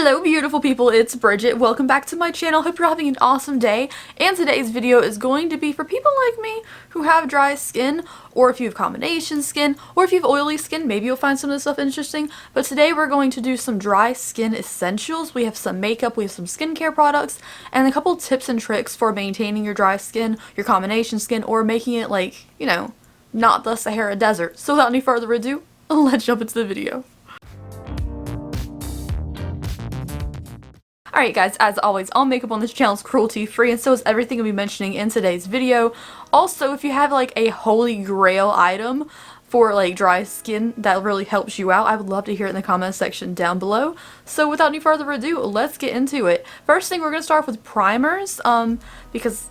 Hello beautiful people, it's Bridget. Welcome back to my channel. Hope you're having an awesome day. And today's video is going to be for people like me who have dry skin, or if you have combination skin, or if you have oily skin, maybe you'll find some of this stuff interesting. But today we're going to do some dry skin essentials. We have some makeup, we have some skincare products, and a couple tips and tricks for maintaining your dry skin, your combination skin, or making it like, you know, not the Sahara Desert. So without any further ado, let's jump into the video. Alright guys, as always, all makeup on this channel is cruelty free, and so is everything I'll be mentioning in today's video. Also, if you have like a holy grail item for like dry skin that really helps you out, I would love to hear it in the comments section down below. So without any further ado, let's get into it. First thing, we're going to start off with primers, because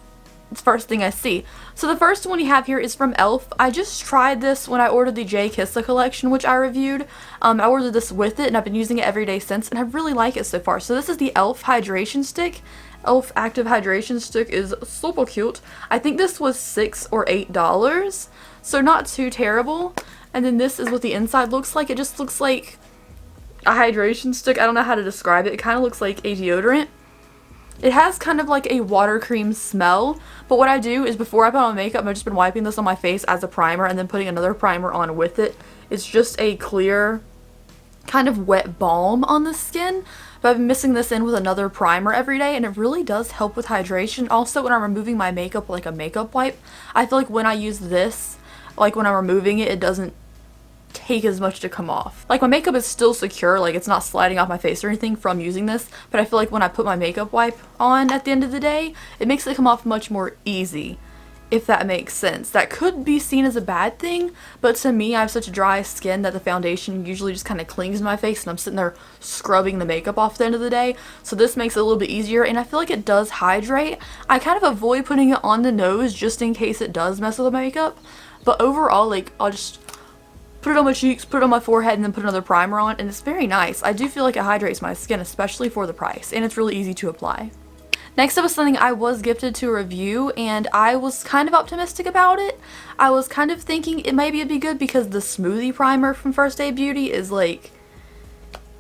it's the first thing I see. So the first one you have here is from e.l.f. I just tried this when I ordered the J Kissa collection, which I reviewed. I ordered this with it, and I've been using it every day since, and I really like it so far. So this is the e.l.f. Hydration Stick. e.l.f. Active Hydration Stick is super cute. I think this was $6 or $8, so not too terrible. And then this is what the inside looks like. It just looks like a hydration stick. I don't know how to describe it. It kind of looks like a deodorant. It has kind of like a water cream smell, but what I do is before I put on makeup, I've just been wiping this on my face as a primer and then putting another primer on with it. It's just a clear, kind of wet balm on the skin, but I've been mixing this in with another primer every day, and it really does help with hydration. Also, when I'm removing my makeup like a makeup wipe, I feel like when I use this, like when I'm removing it, it doesn't take as much to come off. Like my makeup is still secure, like it's not sliding off my face or anything from using this, but I feel like when I put my makeup wipe on at the end of the day, it makes it come off much more easy, if that makes sense. That could be seen as a bad thing, but to me, I have such dry skin that the foundation usually just kind of clings to my face and I'm sitting there scrubbing the makeup off at the end of the day, so this makes it a little bit easier, and I feel like it does hydrate. I kind of avoid putting it on the nose just in case it does mess with the makeup, but overall, like, I'll just put it on my cheeks, put it on my forehead, and then put another primer on, and it's very nice. I do feel like it hydrates my skin, especially for the price, and it's really easy to apply. Next up is something I was gifted to review, and I was kind of optimistic about it. I was kind of thinking it maybe it'd be good because the smoothie primer from First Aid Beauty is like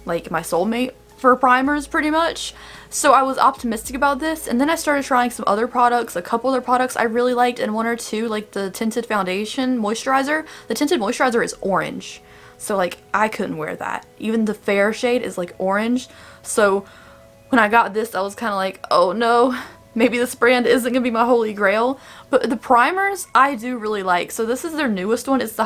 my soulmate for primers pretty much. So I was optimistic about this, and then I started trying some other products, a couple other products I really liked, and one or two, like the tinted foundation moisturizer. The tinted moisturizer is orange, so like I couldn't wear that. Even the fair shade is like orange, so when I got this I was kind of like, oh no, maybe this brand isn't gonna be my holy grail. But the primers I do really like. So this is their newest one. It's the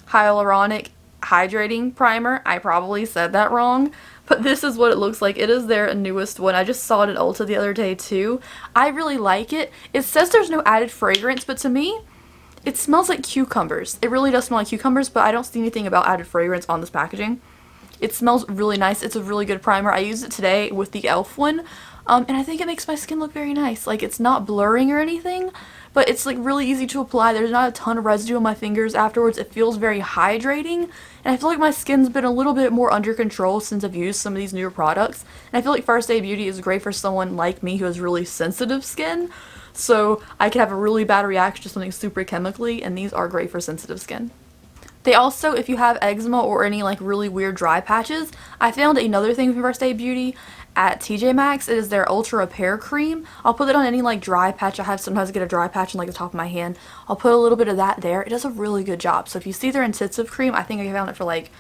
hyaluronic hydrating primer. I probably said that wrong, but this is what it looks like. It is their newest one. I just saw it at Ulta the other day too. I really like it. It says there's no added fragrance, but to me it smells like cucumbers. It really does smell like cucumbers, but I don't see anything about added fragrance on this packaging. It smells really nice. It's a really good primer. I used it today with the e.l.f. one, and I think it makes my skin look very nice. Like, it's not blurring or anything, but it's like really easy to apply. There's not a ton of residue on my fingers afterwards. It feels very hydrating, and I feel like my skin's been a little bit more under control since I've used some of these newer products. And I feel like First Aid Beauty is great for someone like me who has really sensitive skin, so I could have a really bad reaction to something super chemically, and these are great for sensitive skin. They also, if you have eczema or any like really weird dry patches, I found another thing from First Aid Beauty at TJ Maxx. It is their Ultra Repair Cream. I'll put it on any like dry patch I have. Sometimes I get a dry patch in like the top of my hand. I'll put a little bit of that there. It does a really good job. So if you see their intensive cream, I think I found it for like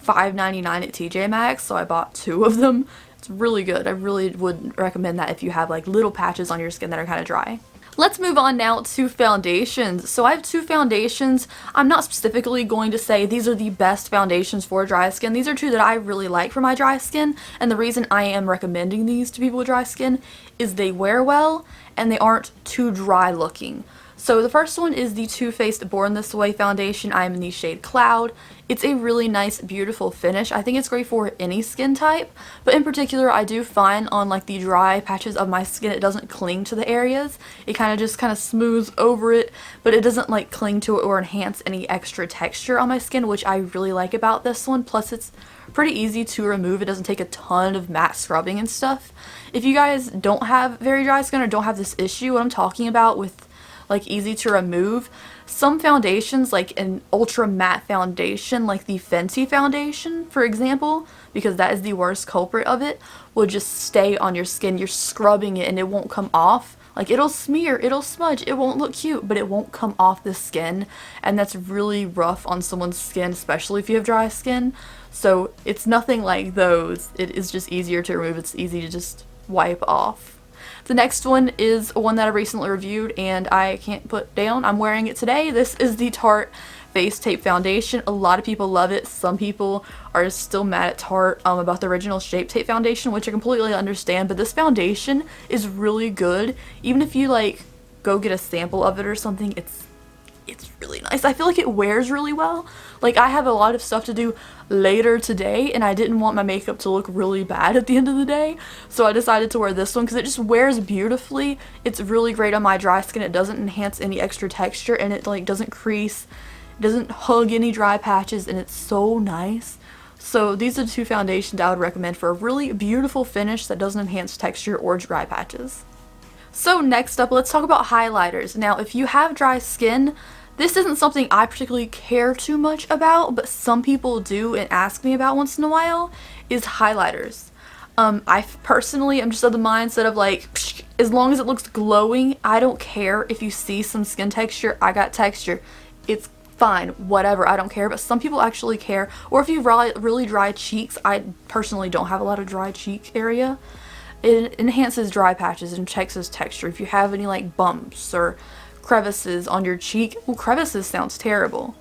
$5.99 at TJ Maxx, so I bought 2 of them. It's really good. I really would recommend that if you have like little patches on your skin that are kind of dry. Let's move on now to foundations. So I have 2 foundations. I'm not specifically going to say these are the best foundations for dry skin. These are 2 that I really like for my dry skin, and the reason I am recommending these to people with dry skin is they wear well and they aren't too dry looking. So the first one is the Too Faced Born This Way foundation. I'm in the shade Cloud. It's a really nice, beautiful finish. I think it's great for any skin type, but in particular, I do find on like the dry patches of my skin, it doesn't cling to the areas. It kind of smooths over it, but it doesn't like cling to it or enhance any extra texture on my skin, which I really like about this one. Plus, it's pretty easy to remove. It doesn't take a ton of matte scrubbing and stuff. If you guys don't have very dry skin or don't have this issue, what I'm talking about with like easy to remove. Some foundations, like an ultra matte foundation, like the Fenty foundation, for example, because that is the worst culprit of it, will just stay on your skin. You're scrubbing it and it won't come off. Like, it'll smear, it'll smudge, it won't look cute, but it won't come off the skin, and that's really rough on someone's skin, especially if you have dry skin. So it's nothing like those. It is just easier to remove. It's easy to just wipe off. The next one is one that I recently reviewed and I can't put down. I'm wearing it today. This is the Tarte Face Tape Foundation. A lot of people love it. Some people are still mad at Tarte about the original Shape Tape Foundation, which I completely understand, but this foundation is really good. Even if you like go get a sample of it or something, it's really nice. I feel like it wears really well. Like, I have a lot of stuff to do later today and I didn't want my makeup to look really bad at the end of the day, so I decided to wear this one because it just wears beautifully. It's really great on my dry skin. It doesn't enhance any extra texture and it like doesn't crease, it doesn't hug any dry patches, and it's so nice. So these are the two foundations I would recommend for a really beautiful finish that doesn't enhance texture or dry patches. So next up, let's talk about highlighters. Now, if you have dry skin, this isn't something I particularly care too much about, but some people do and ask me about once in a while, is highlighters. I personally am just of the mindset of like, psh, as long as it looks glowing, I don't care if you see some skin texture. I got texture. It's fine, whatever, I don't care. But some people actually care. Or if you have really dry cheeks, I personally don't have a lot of dry cheek area. It enhances dry patches and checks as texture. If you have any like bumps or crevices on your cheek, well, crevices sounds terrible.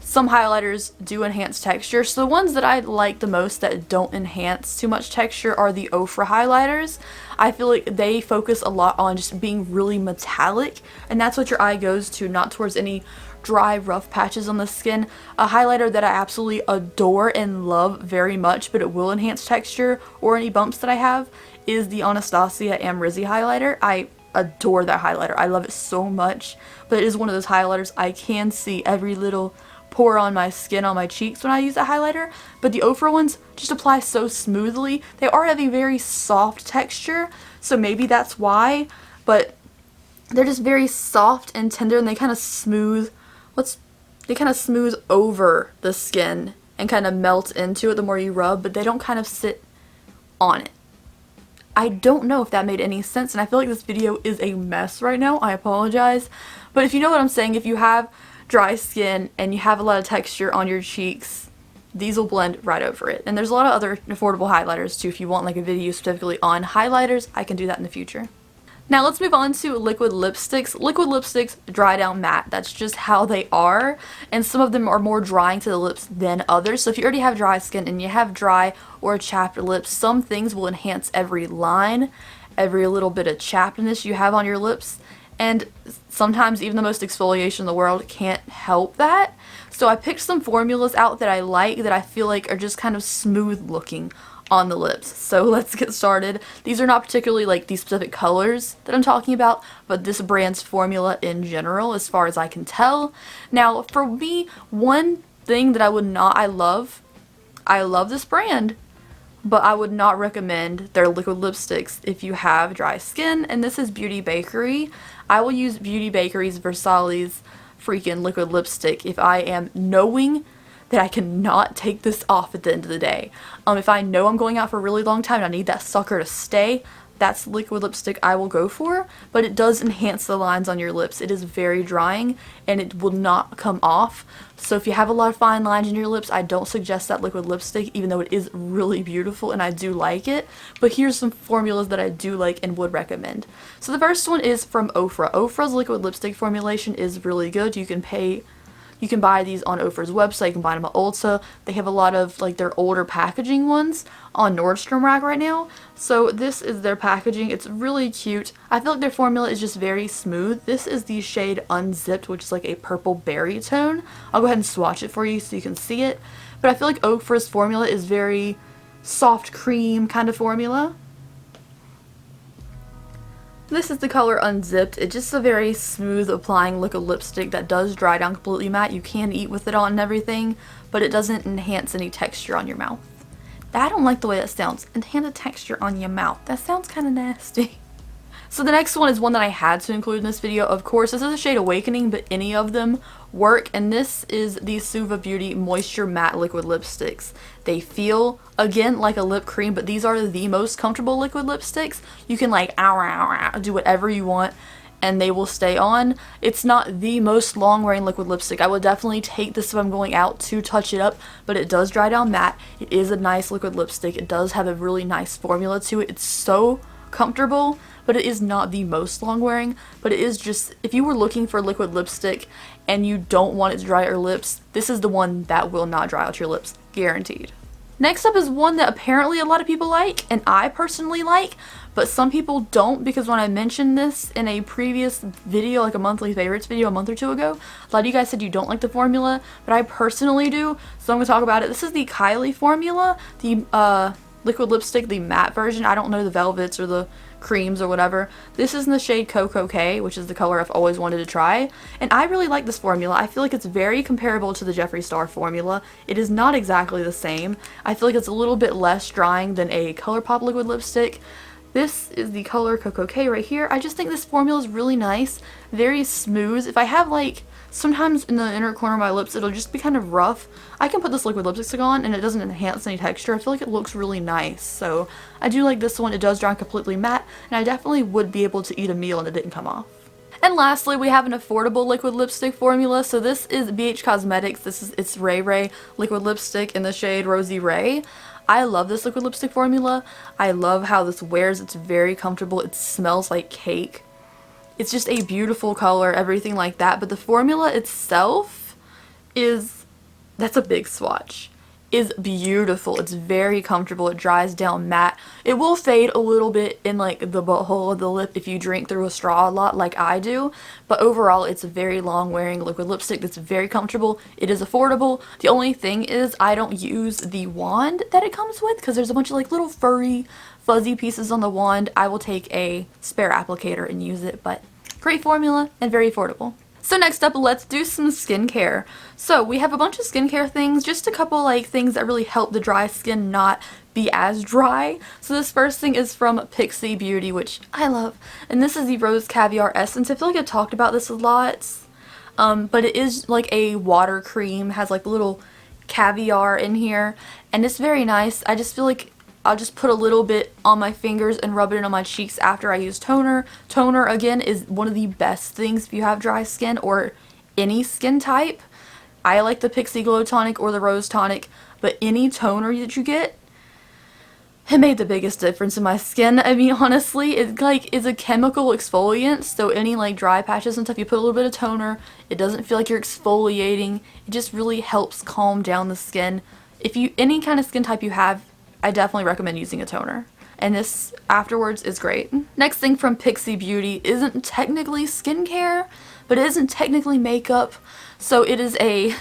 Some highlighters do enhance texture. So the ones that I like the most that don't enhance too much texture are the Ofra highlighters. I feel like they focus a lot on just being really metallic, and that's what your eye goes to, not towards any dry, rough patches on the skin. A highlighter that I absolutely adore and love very much, but it will enhance texture or any bumps that I have, is the Anastasia Amrezy highlighter. I adore that highlighter. I love it so much, but it is one of those highlighters I can see every little pore on my skin, on my cheeks when I use a highlighter. But the Ofra ones just apply so smoothly. They are have a very soft texture, so maybe that's why, but they're just very soft and tender, and they kind of smooth over the skin and kind of melt into it the more you rub, but they don't kind of sit on it. I don't know if that made any sense, and I feel like this video is a mess right now. I apologize. But if you know what I'm saying, if you have dry skin and you have a lot of texture on your cheeks, these will blend right over it. And there's a lot of other affordable highlighters too. If you want like a video specifically on highlighters, I can do that in the future. Now let's move on to liquid lipsticks. Liquid lipsticks dry down matte. That's just how they are. And some of them are more drying to the lips than others. So if you already have dry skin and you have dry or chapped lips, some things will enhance every line, every little bit of chappedness you have on your lips. And sometimes even the most exfoliation in the world can't help that. So I picked some formulas out that I like, that I feel like are just kind of smooth looking on the lips. So let's get started. These are not particularly like these specific colors that I'm talking about, but this brand's formula in general, as far as I can tell. Now for me, one thing that I love this brand, but I would not recommend their liquid lipsticks if you have dry skin, and this is Beauty Bakery. I will use Beauty Bakery's Versailles freaking liquid lipstick if I am knowing that I cannot take this off at the end of the day. If I know I'm going out for a really long time and I need that sucker to stay, that's the liquid lipstick I will go for, but it does enhance the lines on your lips. It is very drying and it will not come off. So if you have a lot of fine lines in your lips, I don't suggest that liquid lipstick, even though it is really beautiful and I do like it. But here's some formulas that I do like and would recommend. So the first one is from Ofra. Ofra's liquid lipstick formulation is really good. You can buy these on Ofra's website, you can buy them at Ulta. They have a lot of like their older packaging ones on Nordstrom Rack right now. So this is their packaging. It's really cute. I feel like their formula is just very smooth. This is the shade Unzipped, which is like a purple berry tone. I'll go ahead and swatch it for you so you can see it. But I feel like Ofra's formula is very soft cream kind of formula. This is the color Unzipped. It's just a very smooth applying liquid lipstick that does dry down completely matte. You can eat with it on and everything, but it doesn't enhance any texture on your mouth. I don't like the way that sounds. Enhance the texture on your mouth. That sounds kind of nasty. So the next one is one that I had to include in this video. Of course, this is a shade Awakening, but any of them work. And this is the Suva Beauty Moisture Matte Liquid Lipsticks. They feel, again, like a lip cream, but these are the most comfortable liquid lipsticks. You can like do whatever you want and they will stay on. It's not the most long wearing liquid lipstick. I would definitely take this if I'm going out to touch it up, but it does dry down matte. It is a nice liquid lipstick. It does have a really nice formula to it. It's so comfortable, but it is not the most long wearing. But it is just, if you were looking for liquid lipstick and you don't want it to dry your lips, this is the one that will not dry out your lips, guaranteed. Next up is one that apparently a lot of people like, and I personally like, but some people don't, because when I mentioned this in a previous video, like a monthly favorites video a month or two ago, a lot of you guys said you don't like the formula, but I personally do, so I'm going to talk about it. This is the Kylie formula, the liquid lipstick, the matte version. I don't know the velvets or the creams or whatever. This is in the shade Coco K, which is the color I've always wanted to try, and I really like this formula. I feel like it's very comparable to the Jeffree Star formula. It is not exactly the same. I feel like it's a little bit less drying than a ColourPop liquid lipstick. This is the color Coco K right here. I just think this formula is really nice, very smooth. If I have like, sometimes in the inner corner of my lips it'll just be kind of rough, I can put this liquid lipstick on and it doesn't enhance any texture. I feel like it looks really nice. So I do like this one. It does dry completely matte, and I definitely would be able to eat a meal and it didn't come off. And lastly, we have an affordable liquid lipstick formula. So this is BH Cosmetics. This is its Ray Ray liquid lipstick in the shade RoseyRaye. I love this liquid lipstick formula. I love how this wears. It's very comfortable. It smells like cake. It's just a beautiful color, everything like that. But the formula itself is, that's a big swatch, is beautiful. It's very comfortable. It dries down matte. It will fade a little bit in like the butthole of the lip if you drink through a straw a lot like I do, but overall it's a very long wearing liquid lipstick that's very comfortable. It is affordable. The only thing is I don't use the wand that it comes with because there's a bunch of like little furry fuzzy pieces on the wand. I will take a spare applicator and use it, but great formula and very affordable. So next up, let's do some skincare. So we have a bunch of skincare things, just a couple like things that really help the dry skin not be as dry. So this first thing is from Pixi Beauty, which I love, and this is the Rose Caviar Essence. I feel like I've talked about this a lot, but it is like a water cream, has like little caviar in here, and it's very nice. I just feel like I'll just put a little bit on my fingers and rub it in on my cheeks after I use toner. Toner, again, is one of the best things if you have dry skin or any skin type. I like the Pixi Glow Tonic or the Rose Tonic, but any toner that you get, it made the biggest difference in my skin. I mean, honestly, it like is a chemical exfoliant, so any like dry patches and stuff, you put a little bit of toner, it doesn't feel like you're exfoliating. It just really helps calm down the skin. If you, any kind of skin type you have, I definitely recommend using a toner. And this afterwards is great. Next thing from Pixi Beauty isn't technically skincare, but it isn't technically makeup. So it is a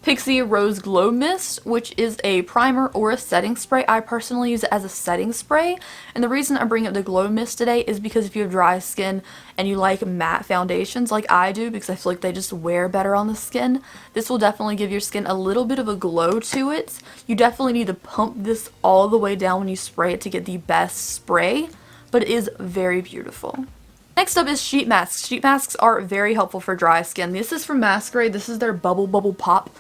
Pixi Rose Glow Mist, which is a primer or a setting spray. I personally use it as a setting spray, and the reason I bring up the Glow Mist today is because if you have dry skin and you like matte foundations like I do, because I feel like they just wear better on the skin, this will definitely give your skin a little bit of a glow to it. You definitely need to pump this all the way down when you spray it to get the best spray, but it is very beautiful. Next up is sheet masks. Sheet masks are very helpful for dry skin. This is from Maskeraide. This is their Bubble Pop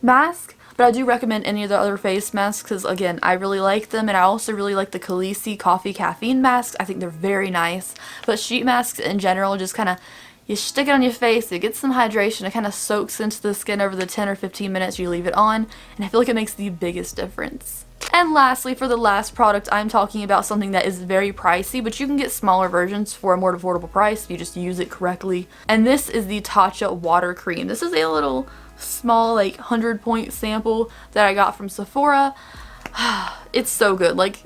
mask, but I do recommend any of the other face masks because, again, I really like them, and I also really like the Khaleesi Coffee Caffeine masks. I think they're very nice, but sheet masks in general, just kind of, you stick it on your face, it gets some hydration, it kind of soaks into the skin over the 10 or 15 minutes you leave it on, and I feel like it makes the biggest difference. And lastly, for the last product, I'm talking about something that is very pricey, but you can get smaller versions for a more affordable price if you just use it correctly. And this is the Tatcha Water Cream. This is a little small, like, 100-point sample that I got from Sephora. It's so good. Like,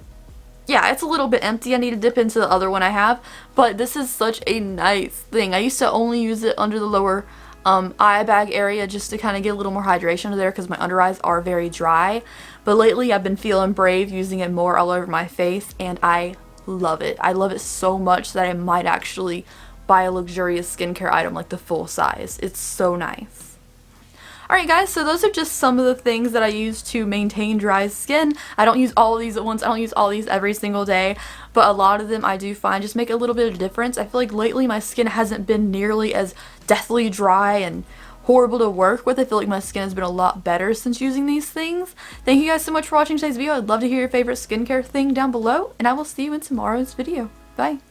yeah, it's a little bit empty. I need to dip into the other one I have, but this is such a nice thing. I used to only use it under the lower eye bag area just to kind of get a little more hydration under there because my under eyes are very dry. But lately I've been feeling brave using it more all over my face, and I love it. I love it so much that I might actually buy a luxurious skincare item like the full size. It's so nice. Alright guys, so those are just some of the things that I use to maintain dry skin. I don't use all of these at once, I don't use all these every single day, but a lot of them I do find just make a little bit of a difference. I feel like lately my skin hasn't been nearly as deathly dry and horrible to work with. I feel like my skin has been a lot better since using these things. Thank you guys so much for watching today's video. I'd love to hear your favorite skincare thing down below, and I will see you in tomorrow's video. Bye!